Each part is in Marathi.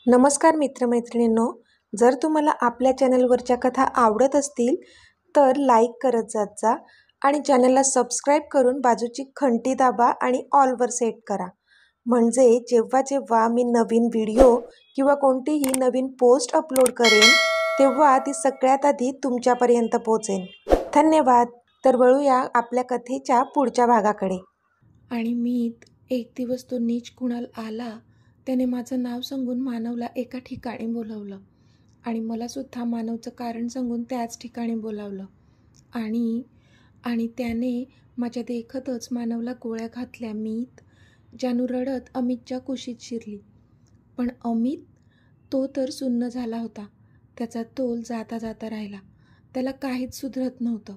नमस्कार मित्रमैत्रिणींनो, जर तुम्हाला आपल्या चॅनलवरच्या कथा आवडत असतील तर लाईक करत जात जा आणि चॅनलला सबस्क्राईब करून बाजूची घंटी दाबा आणि ऑलवर सेट करा. म्हणजे जेव्हा जेव्हा मी नवीन व्हिडिओ किंवा कोणतीही नवीन पोस्ट अपलोड करेन तेव्हा ती सगळ्यात आधी तुमच्यापर्यंत पोहोचेल. धन्यवाद. तर वळूया आपल्या कथेच्या पुढच्या भागाकडे. आणि मीत एक दिवस तो नीच कुणाल आला. त्याने माझं नाव सांगून मानवला एका ठिकाणी बोलवलं आणि मलासुद्धा मानवचं कारण सांगून त्याच ठिकाणी बोलावलं. आणि त्याने माझ्या देखतच मानवला गोळ्या घातल्या. मीत जानू रडत अमितच्या कुशीत शिरली. पण अमित तो तर सुन्न झाला होता. त्याचा तोल जाता जाता राहिला. त्याला काहीच सुधरत नव्हतं.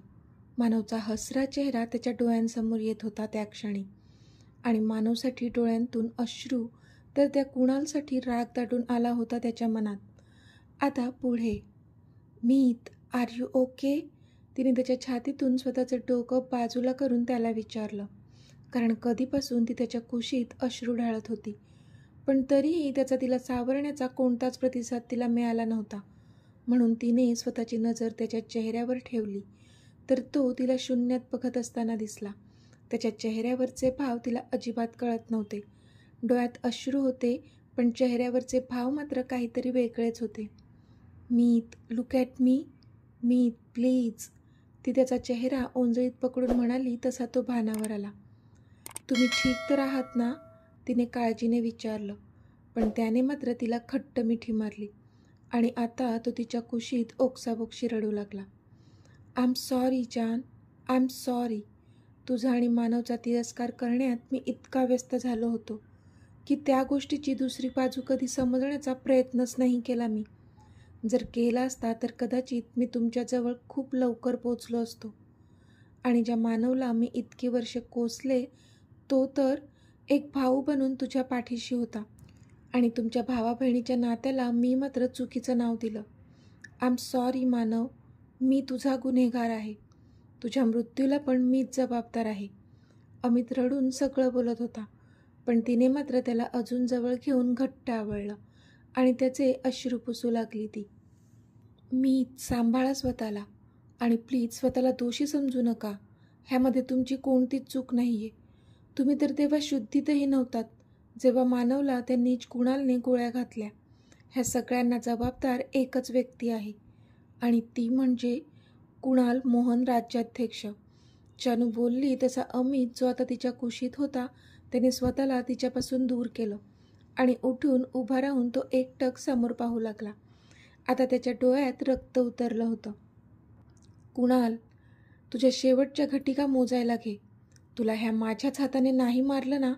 मानवचा हसरा चेहरा त्याच्या डोळ्यांसमोर येत होता त्या क्षणी. आणि मानवसाठी डोळ्यांतून अश्रू तर त्या कुणालसाठी राग दाटून आला होता त्याच्या मनात. आता पुढे. मीत, आर यू ओके? तिने त्याच्या छातीतून स्वतःचं डोकं बाजूला करून त्याला विचारलं. कारण कधीपासून ती त्याच्या कुशीत अश्रू ढाळत होती. पण तरीही त्याचा तिला सावरण्याचा कोणताच प्रतिसाद तिला मिळाला नव्हता. म्हणून तिने स्वतःची नजर त्याच्या चेहऱ्यावर ठेवली तर तो तिला शून्यात बघत असताना दिसला. त्याच्या चेहऱ्यावरचे भाव तिला अजिबात कळत नव्हते. डोळ्यात अश्रू होते पण चेहऱ्यावरचे भाव मात्र काहीतरी वेगळेच होते. Meet, look at me. Meet, please. ती त्याचा चेहरा ओंजळीत पकडून म्हणाली तसा तो भानावर आला. तुम्ही ठीक तर आहात ना? तिने काळजीने विचारलं. पण त्याने मात्र तिला खट्ट मिठी मारली आणि आता तो तिच्या कुशीत ओक्साबोक्शी रडू लागला. आय एम सॉरी जान, आय एम सॉरी. तुझा आणि मानवचा तिरस्कार करण्यात मी इतका व्यस्त झालो होतो की त्या गोष्टीची दुसरी बाजू कधी समजण्याचा प्रयत्नच नाही केला मी. जर केला असता तर कदाचित मी तुमच्याजवळ खूप लवकर पोचलो असतो. आणि ज्या मानवला मी इतकी वर्षे कोसले तो तर एक भाऊ बनून तुझ्या पाठीशी होता. आणि तुमच्या भावा बहिणीच्या नात्याला मी मात्र चुकीचं नाव दिलं. आय एम सॉरी मानव. मी तुझा गुन्हेगार आहे. तुझ्या मृत्यूला पण मीच जबाबदार आहे. अमित रडून सगळं बोलत होता. पण तिने मात्र त्याला अजून जवळ घेऊन घट्ट आवळलं आणि त्याचे अश्रू पुसू लागली ती. मीत, सांभाळा स्वतःला आणि प्लीज स्वतःला दोषी समजू नका. ह्यामध्ये तुमची कोणतीच चूक नाही आहे. तुम्ही तर तेव्हा शुद्धीतही नव्हतात जेव्हा मानवला त्या नीच कुणालने गोळ्या घातल्या. ह्या सगळ्यांना जबाबदार एकच व्यक्ती आहे आणि ती म्हणजे कुणाल मोहन राज्याध्यक्ष. जानू बोलली तसा अमित जो आता तिच्या कुशीत होता त्याने स्वतःला तिच्यापासून दूर केलं आणि उठून उभा राहून तो एकटक समोर पाहू लागला. आता त्याच्या डोळ्यात रक्त उतरलं होतं. कुणाल, तुझ्या शेवटच्या घटिका मोजायला घे. तुला ह्या माझ्याच हाताने नाही मारलं ना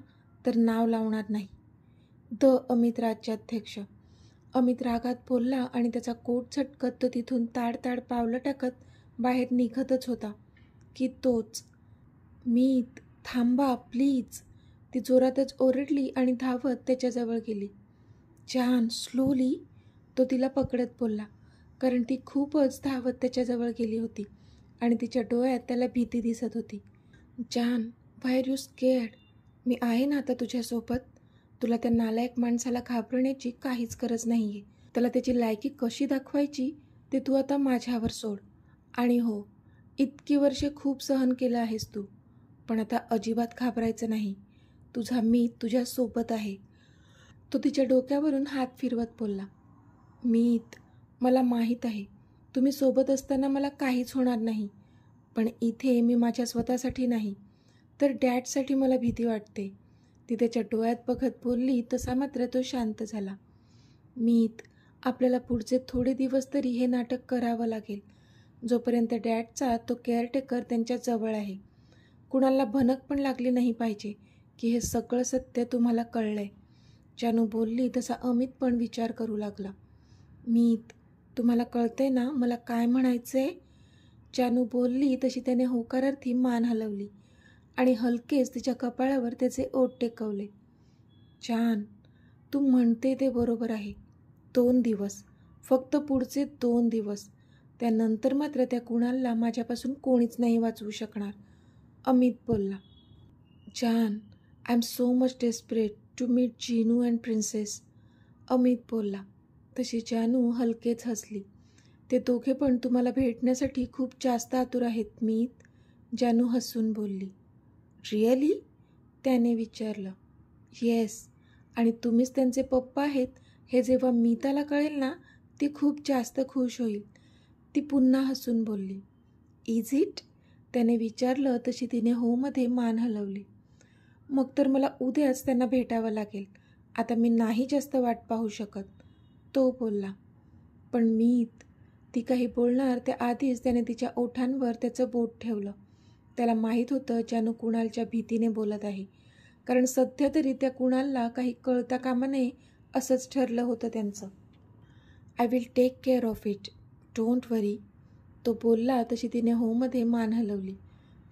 तर नाव लावणार नाही. अमित राज्याध्यक्ष. अमित रागात बोलला आणि त्याचा कोट झटकत तो तिथून ताडताड पावलं टाकत बाहेर निघतच होता की तोच. मीत, थांबा प्लीज. ती जोरातच ओरडली आणि धावत त्याच्याजवळ गेली. जान, स्लोली. तो तिला पकडत बोलला कारण ती खूपच धावत त्याच्याजवळ गेली होती आणि तिच्या डोळ्यात त्याला भीती दिसत होती. जान, व्हाय आर यू स्केअर्ड? मी आहे ना आता तुझ्यासोबत. तुला त्या नालायक माणसाला घाबरण्याची काहीच गरज नाही आहे. त्याला त्याची लायकी कशी दाखवायची ते तू आता माझ्यावर सोड. आणि हो, इतकी वर्षे खूप सहन केलं आहेस तू, पण आता अजिबात घाबरायचं नाही. तुझा मी तुझ्यासोबत आहे. तो तिच्या डोक्यावरून हात फिरवत बोलला. मीत, मला माहीत आहे तुम्ही सोबत असताना मला काहीच होणार नाही. पण इथे मी माझ्या स्वतःसाठी नाही तर डॅडसाठी मला भीती वाटते. ती त्याच्या डोळ्यात बघत बोलली तसा मात्र तो शांत झाला. मीत, आपल्याला पुढचे थोडे दिवस तरी हे नाटक करावं लागेल जोपर्यंत डॅडचा तो केअरटेकर त्यांच्या जवळ आहे. कुणाला भनक पण लागली नाही पाहिजे की हे सगळं सत्य तुम्हाला कळलंय. जानू बोलली तसा अमित पण विचार करू लागला. मीत, तुम्हाला कळतंय ना मला काय म्हणायचंय? जानू बोलली तशी त्याने होकारार्थी मान हलवली आणि हलकेच तिच्या कपाळावर त्याचे ओठ टेकवले. जान, तू म्हणते ते बरोबर आहे. 2 दिवस, फक्त पुढचे 2 दिवस. त्यानंतर मात्र त्या कुणालला माझ्यापासून कोणीच नाही वाचवू शकणार. अमित बोलला. जान, I am so much desperate to meet Jinu and princess. Amit बोलला. तशी जानू हलकेच हसली. ते दोघे पण तुम्हाला भेटण्यासाठी खूप जास्त आतुर आहेत मीत, जानू हसून बोलली. रिअली? त्याने विचारलं. येस, आणि तुम्हीच त्यांचे पप्पा आहेत हे जेव्हा मीताला कळेल ना, ती खूप जास्त खुश होईल, ती पुन्हा हसून बोलली. Is it? त्याने विचारलं तशी तिने होमध्ये मान हलवली. मग तर मला उद्याच त्यांना भेटावं लागेल. आता मी नाही जास्त वाट पाहू शकत, तो बोलला. पण मीत, ती काही बोलणार त्याआधीच त्याने तिच्या ओठांवर त्याचं बोट ठेवलं. त्याला माहीत होतं जानू कुणालच्या भीतीने बोलत आहे, कारण सध्या तरी त्या कुणालला काही कळता कामा नये असंच ठरलं होतं त्यांचं. I will take care of it, don't worry, तो बोलला तशी तिने होमध्ये मान हलवली.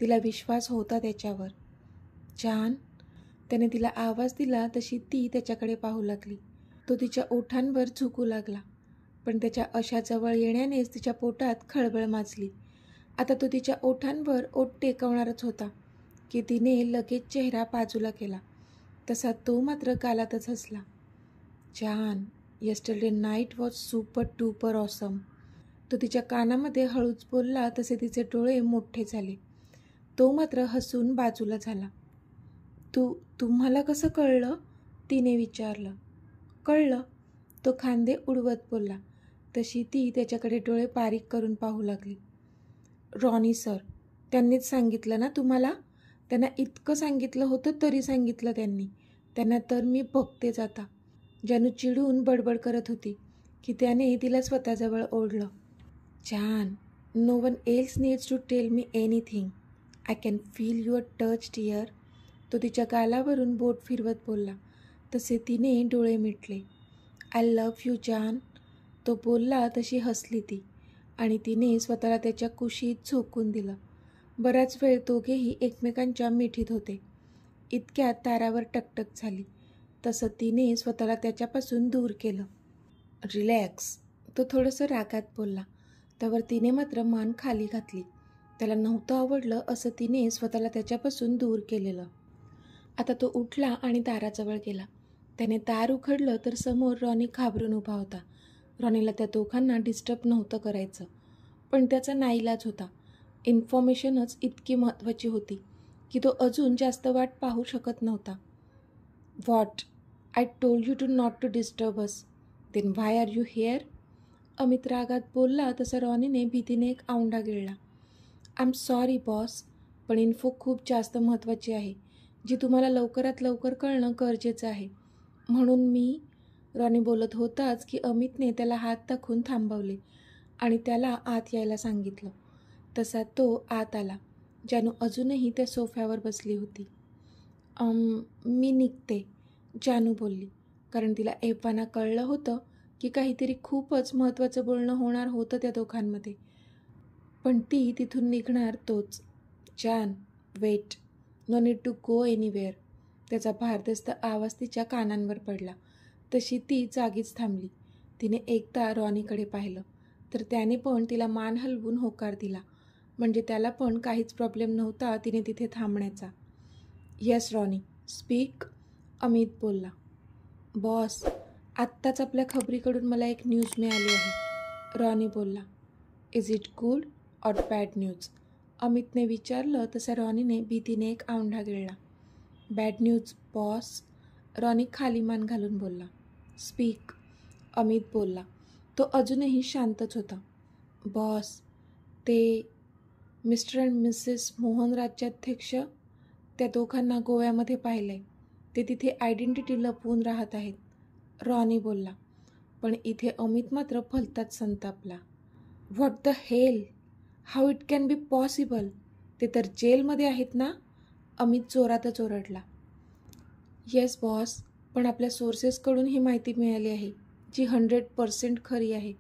तिला विश्वास होता त्याच्यावर. जान, त्याने तिला आवाज दिला तशी ती त्याच्याकडे पाहू लागली. तो तिच्या ओठांवर झुकू लागला, पण त्याच्या अशा जवळ येण्यानेच तिच्या पोटात खळबळ माजली. आता तो तिच्या ओठांवर ओठ टेकवणारच होता की तिने लगेच चेहरा बाजूला केला. तसा तो मात्र गालातच हसला. जान, yesterday night was super duper awesome, तो तिच्या कानामध्ये हळूच बोलला तसे तिचे डोळे मोठे झाले. तो मात्र हसून बाजूला झाला. तुम्हाला कसं कळलं? तिने विचारलं. कळलं, तो खांदे उडवत बोलला. तशी ती त्याच्याकडे डोळे बारीक करून पाहू लागली. रॉनी सर, त्यांनीच सांगितलं ना तुम्हाला? त्यांना इतकं सांगितलं होतं तरी सांगितलं त्यांनी. त्यांना तर मी बघतेच आता. जानू चिडून बडबड करत होती की त्याने तिला स्वतःजवळ ओढलं. जान, no one else needs to tell me anything. I can feel your touch dear, तो तिच्या गालावरून बोट फिरवत बोलला. तसे तिने डोळे मिटले. आय लव्ह यू जान, तो बोलला तशी हसली ती, आणि तिने स्वतःला त्याच्या कुशीत झोकून दिलं. बराच वेळ दोघेही एकमेकांच्या मिठीत होते. इतक्यात तारावर टकटक झाली. तसं तिने स्वतःला त्याच्यापासून दूर केलं. रिलॅक्स, तो थोडंसं रागात बोलला. त्यावर तिने मात्र मान खाली घातली. त्याला नव्हतं आवडलं असं तिने स्वतःला त्याच्यापासून दूर केलेलं. आता तो उठला आणि दाराजवळ गेला. त्याने दार उघडलं तर समोर रॉनी घाबरून उभा होता. रॉनीला त्या दोघांना डिस्टर्ब नव्हतं करायचं, पण त्याचा नाईलाज होता. इन्फॉर्मेशनच इतकी महत्त्वाची होती की तो अजून जास्त वाट पाहू शकत नव्हता. What? I told you to not to disturb us, then why are you here? Amit रागात बोलला तसा रॉनीने भीतीने एक औंढा गिळला. आय एम सॉरी बॉस, पण इन्फो खूप जास्त महत्त्वाची आहे, जी तुम्हाला लवकरात लवकर कळणं गरजेचं आहे. म्हणून मी, रॉनी बोलत होताच की अमितने त्याला हात दाखवून थांबवले आणि त्याला आत यायला सांगितलं. तसा तो आत आला. जानू अजूनही त्या सोफ्यावर बसली होती. मी निघते, जानू बोलली, कारण तिला एव्हाना कळलं होतं की काहीतरी खूपच महत्त्वाचं बोलणं होणार होतं त्या दोघांमध्ये. पण ती तिथून निघणार तोच. जान, wait, no need to go anywhere, त्याचा भारदस्त आवाज तिच्या कानांवर पडला. तशी ती जागीच थांबली. तिने एकदा रॉनीकडे पाहिलं तर त्याने पण तिला मान हलवून होकार दिला. म्हणजे त्याला पण काहीच प्रॉब्लेम नव्हता तिने तिथे थांबण्याचा. येस रॉनी, स्पीक, अमित बोलला. बॉस, आत्ताच आपल्या खबरीकडून मला एक न्यूज मिळाली आहे, रॉनी बोलला. Is it good or bad news? अमितने विचारलं. तसं रॉनीने भीतीने एक औंढा गिळला. बॅड न्यूज बॉस, रॉनी खाली मान घालून बोलला. स्पीक, अमित बोलला. तो अजूनही शांतच होता. बॉस, ते मिस्टर अँड मिसेस मोहन राज्याध्यक्ष, त्या दोघांना गोव्यामध्ये पाहिलंय. ते तिथे आयडेंटिटी लपवून राहत आहेत, रॉनी बोलला. पण इथे अमित मात्र भलताच संतापला. What the hell, how it can be possible? ते तर जेलमध्ये आहेत ना? अमित जोरातच ओरडला. येस बॉस, पण आपल्या सोर्सेसकडून ही माहिती मिळाली आहे, जी 100% खरी आहे,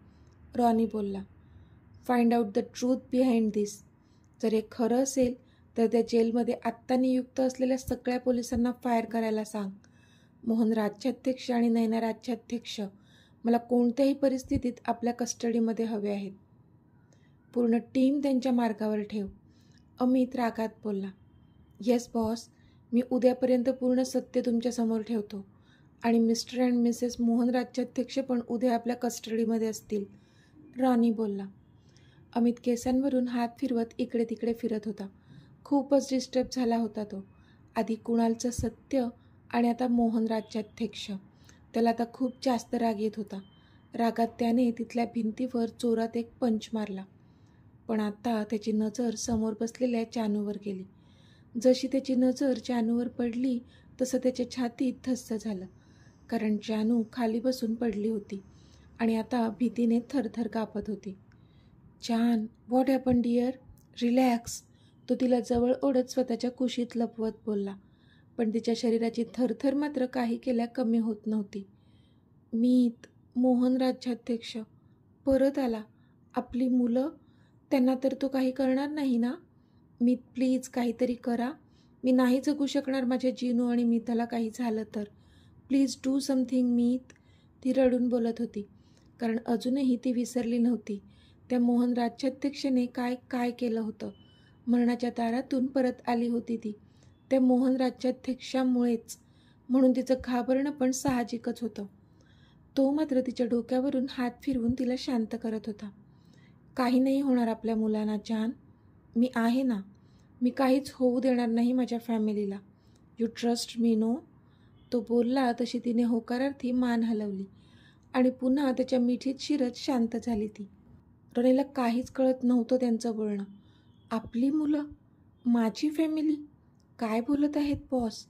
रॉनी बोलला. Find out the truth behind this. जर हे खरं असेल तर त्या जेलमध्ये आत्ता नियुक्त असलेल्या सगळ्या पोलिसांना फायर करायला सांग. मोहन राज्याध्यक्ष आणि नैना राज्याध्यक्ष मला कोणत्याही परिस्थितीत आपल्या कस्टडीमध्ये हवे आहेत. पूर्ण टीम त्यांच्या मार्गावर ठेव, अमित रागात बोलला. येस बॉस, मी उद्यापर्यंत पूर्ण सत्य तुमच्यासमोर ठेवतो. आणि मिस्टर अँड मिसेस मोहन राज्याध्यक्ष पण उद्या आपल्या कस्टडीमध्ये असतील, रॉनी बोलला. अमित केसांवरून हात फिरवत इकडे तिकडे फिरत होता. खूपच डिस्टर्ब झाला होता तो. आधी कुणालचं सत्य आणि आता मोहन राज्याध्यक्ष. त्याला आता खूप जास्त राग येत होता. रागात त्याने तिथल्या भिंतीवर जोरात एक पंच मारला. पण आता त्याची नजर समोर बसलेल्या जानूवर गेली. जशी त्याची नजर जानूवर पडली तसं त्याच्या छातीत धस्स झालं, कारण जानू खाली बसून पडली होती आणि आता भीतीने थरथर कापत होती. जान, व्हॉट हॅपन डिअर? रिलॅक्स, तो तिला जवळ ओढत स्वतःच्या कुशीत लपवत बोलला. पण तिच्या शरीराची थरथर मात्र काही केल्या कमी होत नव्हती. मीत, मोहन राज्याध्यक्ष परत आला. आपली मुलं, त्यांना तर तो काही करणार नाही ना? मीत, प्लीज काहीतरी करा. मी नाही जगू शकणार माझ्या जिनू आणि मीताला काही झालं तर. प्लीज डू समथिंग मीत, ती रडून बोलत होती. कारण अजूनही ती विसरली नव्हती त्या मोहन राज्याध्यक्षाने काय काय केलं होतं. मरणाच्या दारातून परत आली होती ती त्या मोहन राज्याध्यक्षामुळेच, म्हणून तिचं घाबरणं पण साहजिकच होतं. तो मात्र तिच्या डोक्यावरून हात फिरवून तिला शांत करत होता. काही नाही होणार आपल्या मुलांना जान, मी आहे ना. मी काहीच होऊ देणार नाही माझ्या फॅमिलीला. You trust me know? तो बोलला तशी तिने होकारार्थी मान हलवली आणि पुन्हा त्याच्या मिठीत शिरत शांत झाली ती. रॉनीला काहीच कळत नव्हतं त्यांचं बोलणं. आपली मुलं, माझी फॅमिली, काय बोलत आहेत बॉस?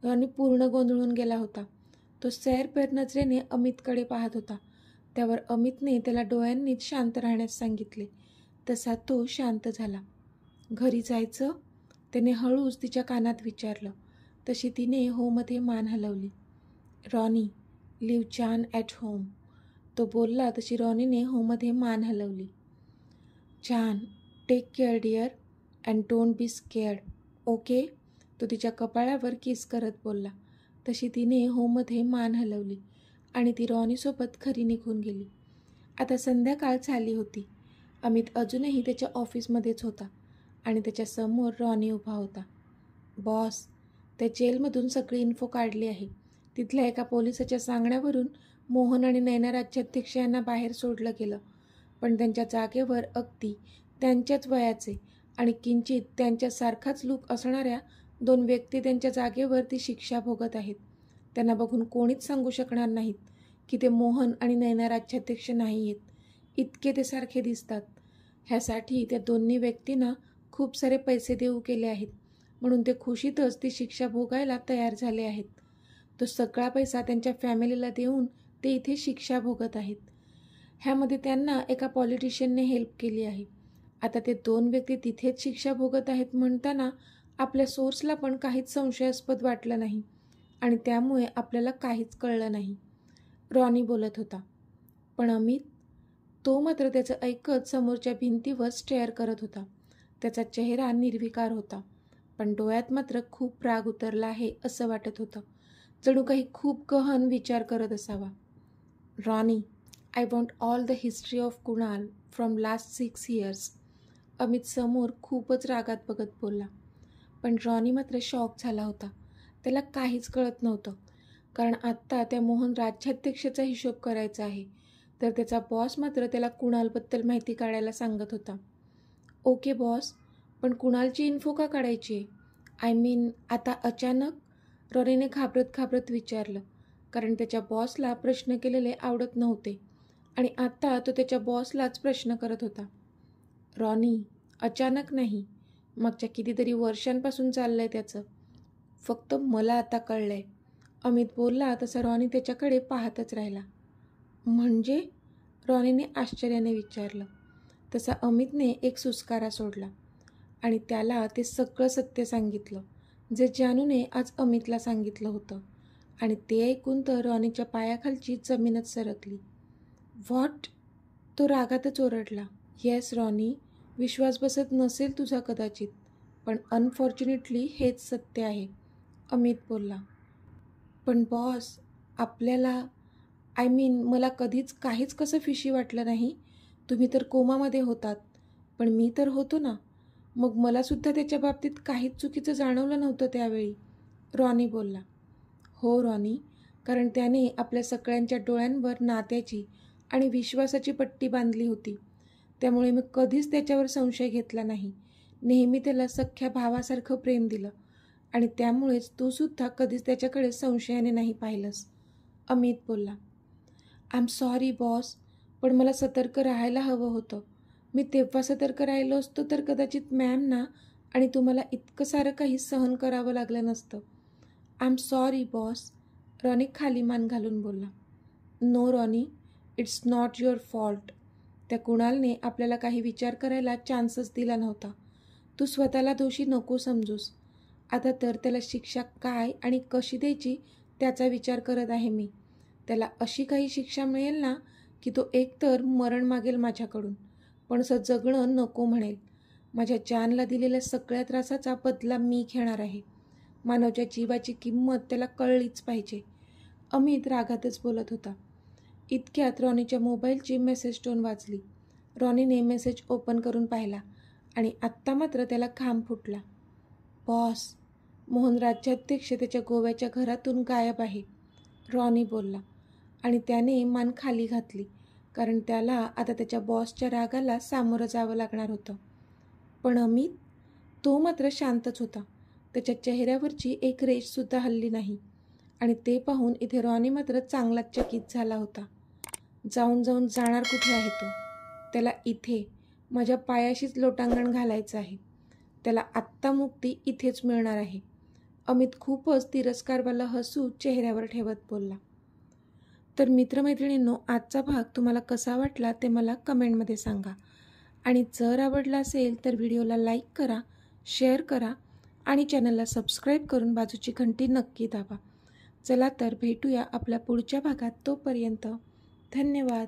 रॉनी पूर्ण गोंधळून गेला होता. तो सैरपैर नजरेने अमितकडे पाहत होता. त्यावर अमितने त्याला डोळ्यांनीच शांत राहण्यास सांगितले. तसा तो शांत झाला. घरी जायचं? त्याने हळूच तिच्या कानात विचारलं. तशी तिने होमध्ये मान हलवली. रॉनी, लिव्ह जान ॲट होम, तो बोलला तशी रॉनीने होमध्ये मान हलवली. जान, take care dear and don't be scared, okay, तो तिच्या कपाळावर किस करत बोलला. तशी तिने होमध्ये मान हलवली आणि ती रॉनीसोबत घरी निघून गेली. आता संध्याकाळ झाली होती. अमित अजूनही त्याच्या ऑफिसमध्येच होता आणि त्याच्यासमोर रॉनी उभा होता. बॉस, त्या जेलमधून सगळी इन्फो काढली आहे. तिथल्या एका पोलिसाच्या सांगण्यावरून मोहन आणि नैना राज्याध्यक्ष यांना बाहेर सोडलं गेलं. पण त्यांच्या जागेवर अगदी त्यांच्याच वयाचे आणि किंचित त्यांच्यासारखाच लूक असणाऱ्या 2 व्यक्ती त्यांच्या जागेवर ती शिक्षा भोगत आहेत. त्यांना बघून कोणीच सांगू शकणार नाहीत की ते मोहन आणि नैना राज्याध्यक्ष नाही आहेत. इतके ते सारखे दिसतात. ह्यासाठी त्या दोन्ही व्यक्तींना खूप सारे पैसे देऊ केले आहेत, म्हणून ते खुशीतच ती शिक्षा भोगायला तयार झाले आहेत. तो सगळा पैसा त्यांच्या फॅमिलीला देऊन ते इथे शिक्षा भोगत आहेत. ह्यामध्ये त्यांना एका पॉलिटिशियनने हेल्प केली आहे. आता ते 2 व्यक्ती तिथेच शिक्षा भोगत आहेत म्हणताना आपल्या सोर्सला पण काहीच संशयास्पद वाटलं नाही आणि त्यामुळे आपल्याला काहीच कळलं नाही, रॉनी बोलत होता. पण अमित, तो मात्र त्याचं ऐकत समोरच्या भिंतीवर स्टेअर करत होता. त्याचा चेहरा निर्विकार होता, पण डोळ्यात मात्र खूप राग उतरला आहे असं वाटत होतं. जणू काही खूप गहन विचार करत असावा. Ronnie, I want all the history of Kunal from last 6 years, Amit समोर खूपच रागात बघत बोलला. पण रॉनी मात्र शॉक झाला होता. त्याला काहीच कळत नव्हतं, कारण आत्ता त्या मोहन राज्याध्यक्षाचा हिशोब करायचा आहे, तर त्याचा बॉस मात्र त्याला कुणालबद्दल माहिती काढायला सांगत होता. ओके बॉस, पण कुणालची इन्फो का काढायची? आय मीन आता अचानक? रॉनीने घाबरत घाबरत विचारलं, कारण त्याच्या बॉसला प्रश्न केलेले आवडत नव्हते आणि आता तो त्याच्या बॉसलाच प्रश्न करत होता. रॉनी, अचानक नाही, मागच्या कितीतरी वर्षांपासून चाललंय त्याचं. फक्त मला आता कळलंय, अमित बोलला तसा रॉनी त्याच्याकडे पाहतच राहिला. म्हणजे? रॉनीने आश्चर्याने विचारलं. तसा अमितने एक सुस्कारा सोडला आणि त्याला ते सगळं सत्य सांगितलं जे जानूने आज अमितला सांगितलं होतं. आणि ते ऐकून तर रॉनीच्या पायाखालची जमीनच सरकली. व्हॉट? तो रागातच ओरडला. येस रॉनी, विश्वास बसत नसेल तुझा कदाचित, पण अनफॉर्च्युनेटली हेच सत्य आहे, अमित बोलला. पण बॉस, आपल्याला, आय मीन मला कधीच काहीच कसं फिशी वाटलं नाही. तुम्ही तर कोमामध्ये होतात, पण मी तर होतो ना. मग मलासुद्धा त्याच्या बाबतीत काहीच चुकीचं जाणवलं नव्हतं त्यावेळी, रॉनी बोलला. हो रॉनी, कारण त्याने आपल्या सगळ्यांच्या डोळ्यांवर नात्याची आणि विश्वासाची पट्टी बांधली होती. त्यामुळे मी कधीच त्याच्यावर संशय घेतला नाही. नेहमी त्याला सख्ख्या भावासारखं प्रेम दिलं आणि त्यामुळेच तूसुद्धा कधीच त्याच्याकडे संशयाने नाही पाहिलंस. अमित बोलला. आय एम सॉरी बॉस, पण मला सतर्क राहायला हवं होतं. मी तेव्हा सतर्क राहिलो असतो तर कदाचित मॅमना आणि तुम्हाला इतकं सारं काही सहन करावं लागलं नसतं. I am sorry boss, Ronnie खाली मान घालून बोलला. No Ronnie, it's not your fault. त्या कुणालने आपल्याला काही विचार करायला चान्सच दिला नव्हता. तू स्वतःला दोषी नको समजूस. आता तर त्याला शिक्षा काय आणि कशी द्यायची त्याचा विचार करत आहे मी. त्याला अशी काही शिक्षा मिळेल ना की तो एकतर मरण मागेल माझ्याकडून, पण असं जगणं नको म्हणेल. माझ्या जानला दिलेल्या सगळ्या त्रासाचा बदला मी घेणार आहे. मानवच्या जीवाची किंमत त्याला कळलीच पाहिजे. अमित रागातच बोलत होता. इतक्यात रॉनीच्या मोबाईलची मेसेज टोन वाजली. रॉनीने मेसेज ओपन करून पाहिला आणि आत्ता मात्र त्याला घाम फुटला. बॉस, मोहन राज्याध्यक्ष त्याच्या गोव्याच्या घरातून गायब आहे, रॉनी बोलला आणि त्याने मान खाली घातली, कारण त्याला आता त्याच्या बॉसच्या रागाला सामोरं जावं लागणार होतं. पण अमित, तो मात्र शांतच होता. त्याच्या चेहऱ्यावरची एक रेषसुद्धा हलली नाही आणि ते पाहून इथे रॉनी मात्र चांगलाच चकित झाला होता. जाऊन जाणार कुठे आहे तो? त्याला इथे माझ्या पायाशीच लोटांगण घालायचं आहे. त्याला आत्ता मुक्ती इथेच मिळणार आहे. अमित खूपच तिरस्कारवाला हसू चेहऱ्यावर ठेवत बोलला. तर मित्रमैत्रिणींनो, आजचा भाग तुम्हाला कसा वाटला ते मला कमेंटमध्ये सांगा आणि जर आवडला असेल तर व्हिडिओला लाईक करा, शेअर करा आणि चॅनलला सबस्क्राईब करून बाजूची घंटी नक्की दाबा. चला तर भेटूया आपल्या पुढच्या भागात. तोपर्यंत धन्यवाद.